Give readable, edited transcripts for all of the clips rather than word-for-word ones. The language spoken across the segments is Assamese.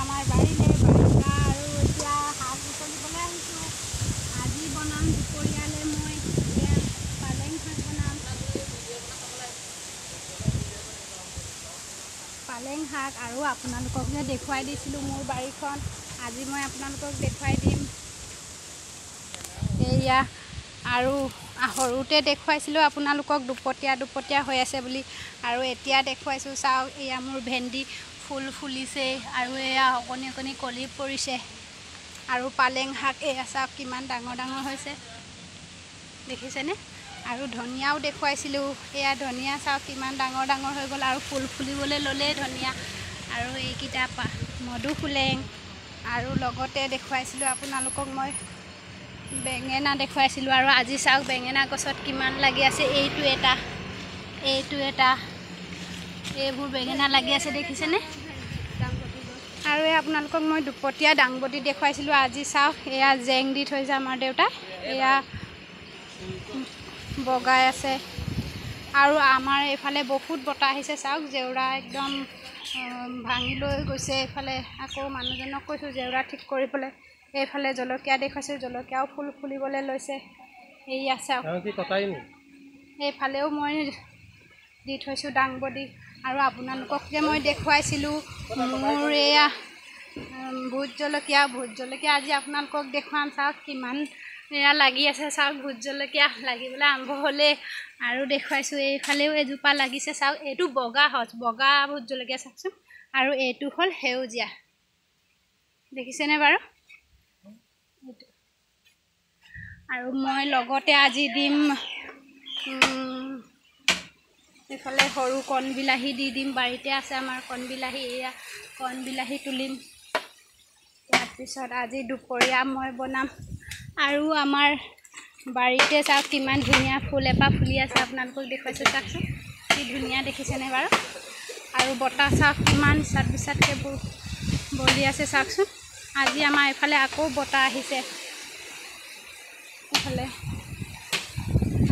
আমাৰ বাৰীলৈ বাৰিষা আৰু এতিয়া শাক বুটলিবলৈ আহিছোঁ। আজি বনাম দুপৰীয়ালৈ মই এতিয়া পালেং শাক বনাম। পালেং শাক আৰু আপোনালোকক যে দেখুৱাই দিছিলোঁ মোৰ বাৰীখন, আজি মই আপোনালোকক দেখুৱাই দিম। এয়া আৰু সৰুতে দেখুৱাইছিলোঁ আপোনালোকক দুপতীয়া হৈ আছে বুলি, আৰু এতিয়া দেখুৱাইছোঁ। চাওক, এয়া মোৰ ভেন্দি ফুল ফুলিছে আৰু এয়া অকণি অকণি কলি পৰিছে। আৰু পালেং শাক এয়া চাওক কিমান ডাঙৰ ডাঙৰ হৈছে, দেখিছেনে? আৰু ধনিয়াও দেখুৱাইছিলোঁ, এয়া ধনিয়া চাওক কিমান ডাঙৰ ডাঙৰ হৈ গ'ল আৰু ফুল ফুলিবলৈ ল'লেই ধনিয়া। আৰু এইকেইটা মধুসোলেং, আৰু লগতে দেখুৱাইছিলোঁ আপোনালোকক মই বেঙেনা দেখুৱাইছিলোঁ। আৰু আজি চাওক বেঙেনা গছত কিমান লাগি আছে, এইটো এটা এইবোৰ বেঙেনা লাগি আছে, দেখিছেনে? আৰু এই আপোনালোকক মই দুপতীয়া দাংবডি দেখুৱাইছিলোঁ। আজি চাওক এয়া জেং দি থৈছে আমাৰ দেউতাই, এয়া বগাই আছে। আৰু আমাৰ এইফালে বহুত বতাহ আহিছে, চাওক জেওৰা একদম ভাঙি লৈ গৈছে। এইফালে আকৌ মানুহজনক কৈছোঁ জেওৰা ঠিক কৰিবলৈ। এইফালে জলকীয়া দেখুৱাইছোঁ, জলকীয়াও ফুল ফুলিবলৈ লৈছে। এয়া চাওক, এইফালেও মই দি থৈছোঁ দাংবডি। আৰু আপোনালোকক যে মই দেখুৱাইছিলোঁ মোৰ এয়া ভোট জলকীয়া আজি আপোনালোকক দেখুৱাম। চাওক কিমান এয়া লাগি আছে, চাওক ভোট জলকীয়া লাগিবলৈ আৰম্ভ হ'লেই। আৰু দেখুৱাইছোঁ এইফালেও এজোপা লাগিছে, চাওক এইটো বগা ভোট জলকীয়া চাওকচোন। আৰু এইটো হ'ল সেউজীয়া, দেখিছেনে বাৰু? আৰু মই লগতে আজি দিম এইফালে সৰু কণবিলাহী দি দিম। বাৰীতে আছে আমাৰ কণবিলাহী, এয়া কণবিলাহী তুলিম। তাৰপিছত আজি দুপৰীয়া মই বনাম। আৰু আমাৰ বাৰীতে চাওক কিমান ধুনীয়া ফুল এপাহ ফুলি আছে, আপোনালোকক দেখুৱাইছোঁ চাওকচোন কি ধুনীয়া, দেখিছেনে বাৰু? আৰু বতাহ চাওক কিমান চাটকৈ বলি আছে চাওকচোন। আজি আমাৰ এইফালে আকৌ বতাহ আহিছে এইফালে।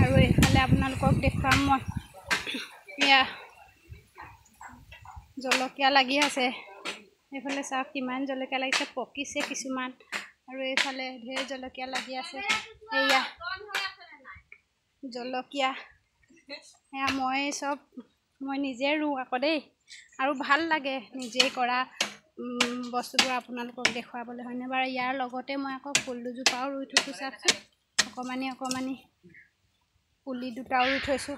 আৰু এইফালে আপোনালোকক দেখুৱাম মই, এয়া জলকীয়া লাগি আছে। এইফালে চাওক কিমান জলকীয়া লাগিছে, পকিছে কিছুমান। আৰু এইফালে ঢেৰ জলকীয়া লাগি আছে, এয়া জলকীয়া। এয়া মই নিজে ৰুওঁ আকৌ দেই, আৰু ভাল লাগে নিজেই কৰা বস্তুবোৰ আপোনালোকক দেখুৱাবলৈ, হয়নে বাৰু? ইয়াৰ লগতে মই আকৌ ফুল দুজোপাও ৰুই থৈছোঁ চাওকচোন, অকণমানি পুলি দুটাও ৰুই থৈছোঁ।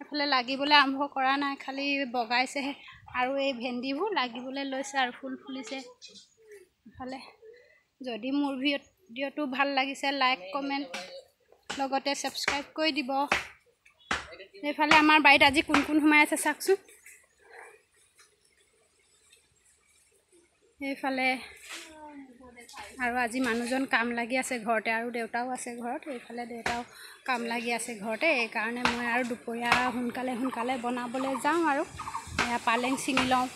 এইফালে লাগিবলৈ আৰম্ভ কৰা নাই, খালি বগাইছেহে। আৰু এই ভেন্দিবোৰ লাগিবলৈ লৈছে আৰু ফুল ফুলিছে এইফালে। যদি মোৰ ভিডিঅ'টো ভাল লাগিছে লাইক কমেণ্ট লগতে ছাবস্ক্ৰাইব কৰি দিব। এইফালে আমাৰ বাৰীত আজি কোন সোমাই আছে চাওকচোন। এইফালে আৰু আজি মানুহজন কাম লাগি আছে ঘৰতে, আৰু দেউতাও আছে ঘৰত। এইফালে দেউতাও কাম লাগি আছে ঘৰতে, এইকাৰণে মই আৰু দুপৰীয়া সোনকালে বনাবলৈ যাওঁ। আৰু এয়া পালেং ছিঙি লওঁ।